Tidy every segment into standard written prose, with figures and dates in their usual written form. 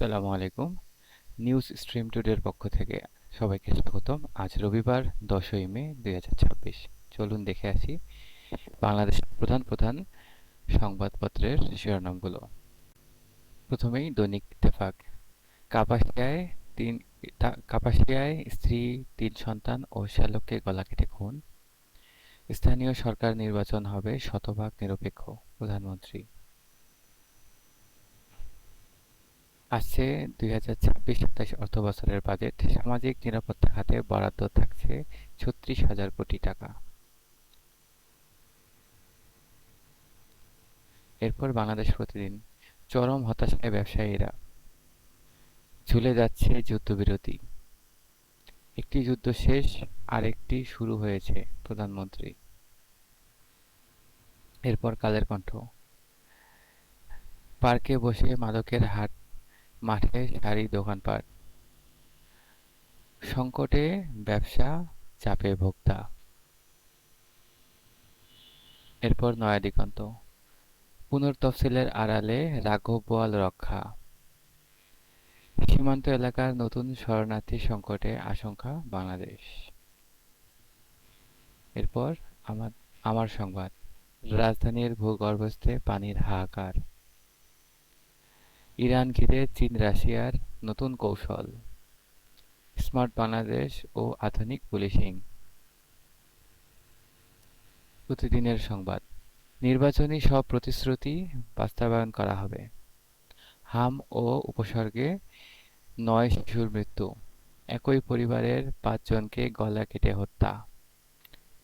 আসসালামু আলাইকুম। News stream টুডের পক্ষ থেকে সবাইকে স্বাগতম। আজ রবিবার 10ই মে 2026। চলুন দেখে আসি বাংলাদেশের প্রধান প্রধান সংবাদপত্রের শিরোনামগুলো। প্রথমেই দৈনিক ইত্তেফাক। কাপাসিয়ায় তিন কাপাসিয়ায় স্ত্রী, 3 সন্তান ও শ্যালককে গলা কেটে খুন। স্থানীয় সরকার নির্বাচন হবে শতভাগ নিরপেক্ষ, প্রধানমন্ত্রী। আসছে ২০২৬-২৭ অর্থবছরের বাজেট। সামাজিক নিরাপত্তা খাতে বরাদ্দ থাকছে ৩৬,০০০ কোটি টাকা। এরপর বাংলাদেশ প্রতিদিন। চরম হতাশায় ব্যবসায়ীরা, ঝুলে যাচ্ছে যুদ্ধবিরতি। একটি যুদ্ধ শেষ, আরেকটি শুরু হয়েছে, প্রধানমন্ত্রী। এরপর কালের কণ্ঠ। পার্কে বসে মাদকের হাট, মাঠে সারি দোকানপাট। সংকটে ব্যবসা, চাপে ভোক্তা। এরপর নয়া দিগন্ত। পুনর্তফসিলের আড়ালে রাঘব বোয়াল রক্ষা। সীমান্ত এলাকার নতুন শরণার্থী সংকটে আশঙ্কা বাংলাদেশ। এরপর আমার আমার সংবাদ। রাজধানীর ভূগর্ভস্থে পানির হাহাকার। ইরান ঘিরে চীন রাশিয়ার নতুন কৌশল। স্মার্ট বাংলাদেশ ও আধুনিক পুলিশিং। প্রতিদিনের সংবাদ। নির্বাচনী সব প্রতিশ্রুতি বাস্তবায়ন করা হবে। হাম ও উপসর্গে ৯ শিশুর মৃত্যু। একই পরিবারের ৫ জনকে গলা কেটে হত্যা।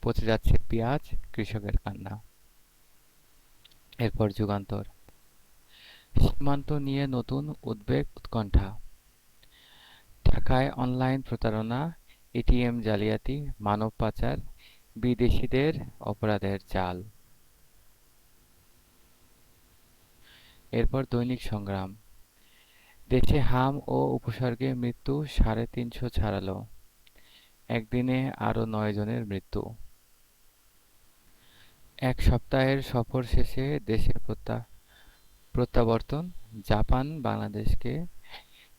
পচে যাচ্ছে পেঁয়াজ, কৃষকের কান্না। এরপর যুগান্তর। সীমান্ত নিয়ে নতুন উদ্বেগ উৎকণ্ঠা। ঢাকায় অনলাইন প্রতারণা, এটিএম জালিয়াতি, মানব পাচার, বিদেশিদের অপরাধের জাল। এরপর দৈনিক সংগ্রাম। দেশে হাম ও উপসর্গে মৃত্যু ৩৫০ ছাড়ালো। একদিনে আরও ৯ জনের মৃত্যু। এক সপ্তাহের সফর শেষে দেশে প্রত্যাবর্তন। জাপান বাংলাদেশকে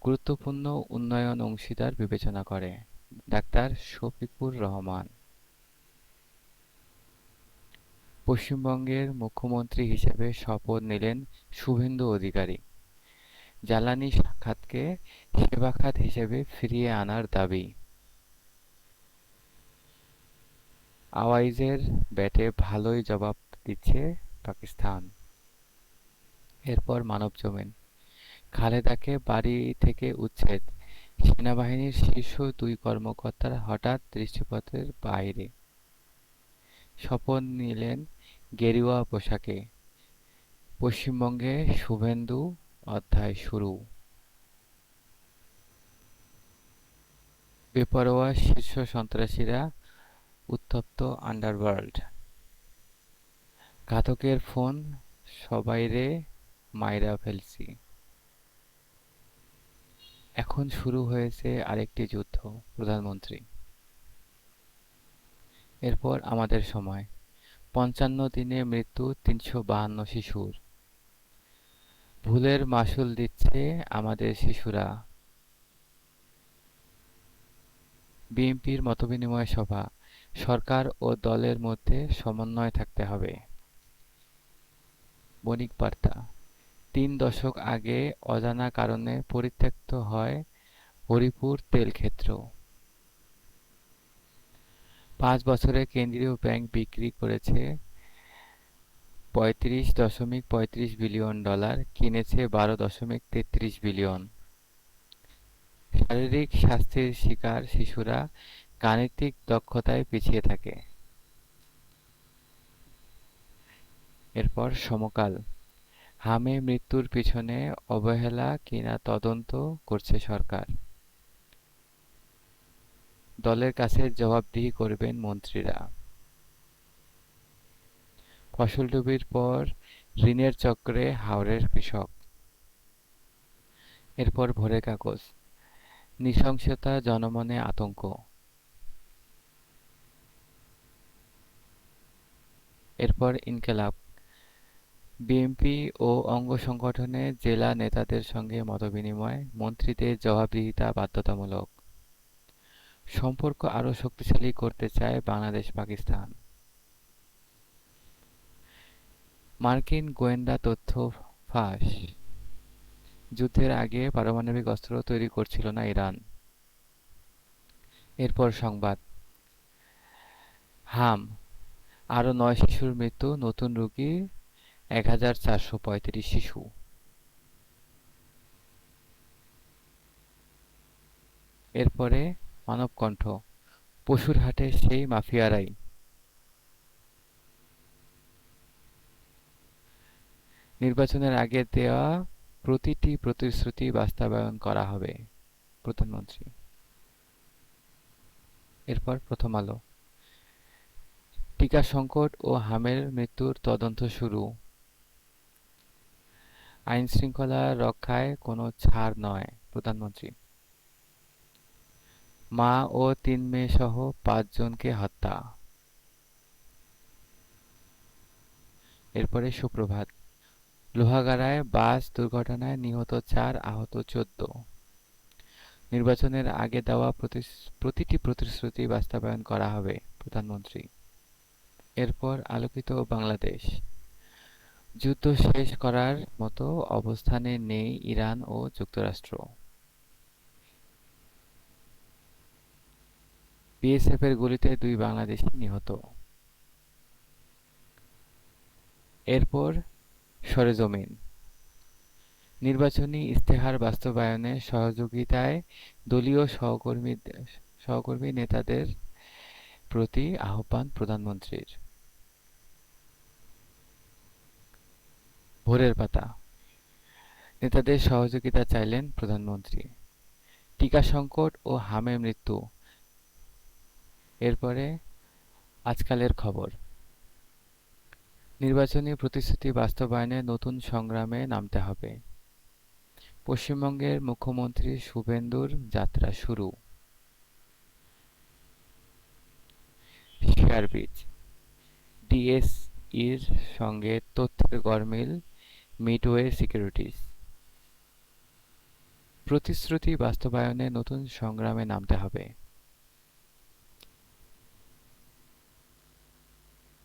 গুরুত্বপূর্ণ উন্নয়ন অংশীদার বিবেচনা করে। ডাক্তার শফিকুর রহমান। পশ্চিমবঙ্গের মুখ্যমন্ত্রী হিসেবে শপথ নিলেন শুভেন্দু অধিকারী। জ্বালানি খাতকে সেবা খাত হিসেবে ফিরিয়ে আনার দাবি। আওয়াইজের ব্যাটে ভালোই জবাব দিচ্ছে পাকিস্তান। এরপর মানবজমিন। খালেদাকে বাড়ি থেকে উচ্ছেদ, সেনাবাহিনীর শীর্ষ ২ কর্মকর্তার হঠাৎ দৃষ্টিপথের বাইরে। শপথ নিলেন গেরুয়া পোশাকে। পশ্চিমবঙ্গে শুভেন্দু অধ্যায় শুরু। বেপরোয়া শীর্ষ সন্ত্রাসীরা, উত্তপ্ত আন্ডারওয়ার্ল্ড। ঘাতকের ফোন, সবাইরে মাইরা ফেলছি। এখন শুরু হয়েছে আরেকটি যুদ্ধ, প্রধানমন্ত্রী। এরপর আমাদের সময়। ৫৫ দিনে মৃত্যু ৩৫২ শিশুর। ভুলের মাসুল দিচ্ছে আমাদের শিশুরা। বিএনপির মতবিনিময় সভা। সরকার ও দলের মধ্যে সমন্বয় থাকতে হবে। বণিক বার্তা। ৩ দশক আগে অজানা কারণে পরিত্যক্ত হয় হরিপুর তেলক্ষেত্র। ৫ বছরে কেন্দ্রীয় ব্যাংক বিক্রি করেছে ৩৫.৩৫ বিলিয়ন ডলার, কিনেছে ১২.৩৩ বিলিয়ন। শারীরিক স্বাস্থ্যের শিকার শিশুরা গাণিতিক দক্ষতায় পিছিয়ে থাকে। এরপর সমকাল। হামে মৃত্যুর পিছনে অবহেলা কিনা তদন্ত করছে সরকার। দলের কাছে জবাবদিহি করবেন মন্ত্রীরা। ফসলডুবির পর ঋণের চক্রে হাওরের কৃষক। এরপর ভোরের কাগজ। নৃশংসতা, জনমনে আতঙ্ক। এরপর ইনকেলাব। বিএনপি ও অঙ্গ সংগঠনে জেলা নেতাদের সঙ্গে মতবিনিময়, মন্ত্রীদের জবাবদিহিতা বাধ্যতামূলক। সম্পর্ক আরও শক্তিশালী করতে চায় বাংলাদেশ-পাকিস্তান। মার্কিন গোয়েন্দা তথ্য ফাঁস, যুদ্ধের আগে পারমাণবিক অস্ত্র তৈরি করছিল না ইরান। এরপর সংবাদ, হাম, আরও ৯ শিশুর মৃত্যু, নতুন রোগী ১,৪৩৫ শিশু। এরপরে মানবকণ্ঠ, পশুর হাটে সেই মাফিয়ারাই। নির্বাচনের আগে দেওয়া প্রতিটি প্রতিশ্রুতি বাস্তবায়ন করা হবে, প্রধানমন্ত্রী। এরপর প্রথম আলো, টিকা সংকট ও হামের মৃত্যুর তদন্ত শুরু। আইন শৃঙ্খলা রক্ষায় কোনো ছাড় নয়, প্রধানমন্ত্রী। মা ও ৩ মেয়েসহ ৫ জনকে হত্যা। এরপরে সুপ্রভাত, লোহাগাড়ায় বাস দুর্ঘটনায় নিহত ৪, আহত ১৪। নির্বাচনের আগে দেওয়া প্রতিটি প্রতিশ্রুতি বাস্তবায়ন করা হবে, প্রধানমন্ত্রী। এরপর আলোকিত বাংলাদেশ, যুদ্ধ শেষ করার মতো অবস্থানে নেই ইরান ও যুক্তরাষ্ট্র। বিএসএফের গুলিতে ২ বাংলাদেশি নিহত। এরপর সরেজমিন, নির্বাচনী ইশতেহার বাস্তবায়নে সহযোগিতায় দলীয় সহকর্মী নেতাদের প্রতি আহ্বান প্রধানমন্ত্রীর। ভোরের পাতা, নেতাদের সহযোগিতা চাইলেন প্রধানমন্ত্রী। টিকা সংকট ও হামে মৃত্যু। এরপরে আজকালের খবর, নির্বাচনী প্রতিশ্রুতি বাস্তবায়নে নতুন সংগ্রামে নামতে হবে। পশ্চিমবঙ্গের মুখ্যমন্ত্রী শুভেন্দুর যাত্রা শুরু। শেয়ারবিট, ডিএসইর সঙ্গে তথ্যের গরমিল মিডওয়ে সিকিউরিটিজ। প্রতিশ্রুতি বাস্তবায়নে নতুন সংগ্রামে নামতে হবে।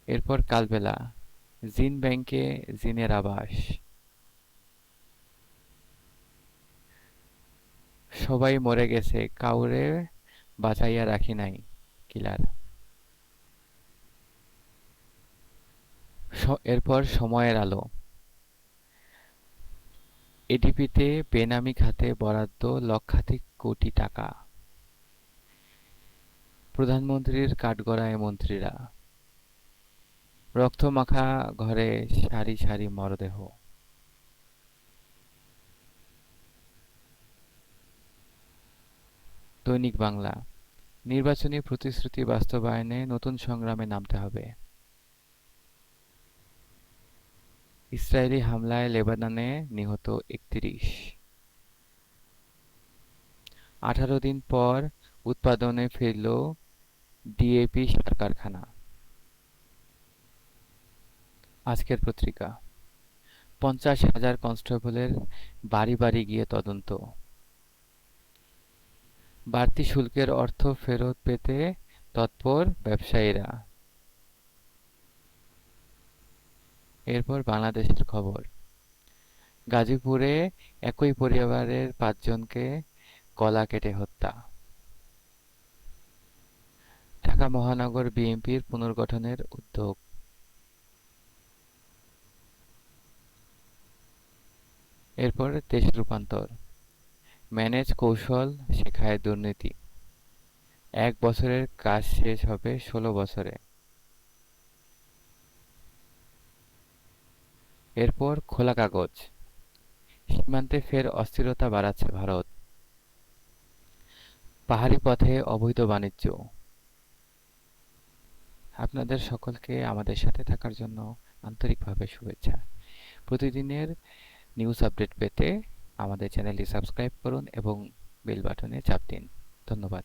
এরপর কালবেলা, জিন ব্যাংকে জিনের আবাস। সবাই মরে গেছে, কাউরে বাঁচাইয়া রাখি নাই, কিলার। এরপর সময়ের আলো, এডিবিতে বেনামি খাতে বরাদ্দ লক্ষাধিক কোটি টাকা। প্রধানমন্ত্রীর কাঠগড়ায় মন্ত্রীরা। রক্তমাখা ঘরে সারি সারি মরদেহ। দৈনিক বাংলা, নির্বাচনী প্রতিশ্রুতি বাস্তবায়নে নতুন সংগ্রামে নামতে হবে। ইসরায়েলি হামলায় লেবাননে নিহত ৩১। ১৮ দিন পর উৎপাদনে ফিরল ডিএপি সার কারখানা। আজকের পত্রিকা, ৫০,০০০ কনস্টেবলের বাড়ি বাড়ি গিয়ে তদন্ত। বাড়তি শুল্কের অর্থ ফেরত পেতে তৎপর ব্যবসায়ীরা। এরপর বাংলাদেশের খবর, গাজীপুরে একই পরিবারের ৫ জনকে গলা কেটে হত্যা। ঢাকা মহানগর বিএনপির পুনর্গঠনের উদ্যোগ। এরপর দেশ রূপান্তর, ম্যানেজ কৌশল শেখায় দুর্নীতি। ১ বছরের কাজ শেষ হবে ১৬ বছরে। এরপর খোলা কাগজ, সীমান্তে ফের অস্থিরতা বাড়াচ্ছে ভারত। পাহাড়ি পথে অবৈধ বাণিজ্য। আপনাদের সকলকে আমাদের সাথে থাকার জন্য আন্তরিকভাবে শুভেচ্ছা। প্রতিদিনের নিউজ আপডেট পেতে আমাদের চ্যানেলটি সাবস্ক্রাইব করুন এবং বেল বাটনে চাপ দিন। ধন্যবাদ।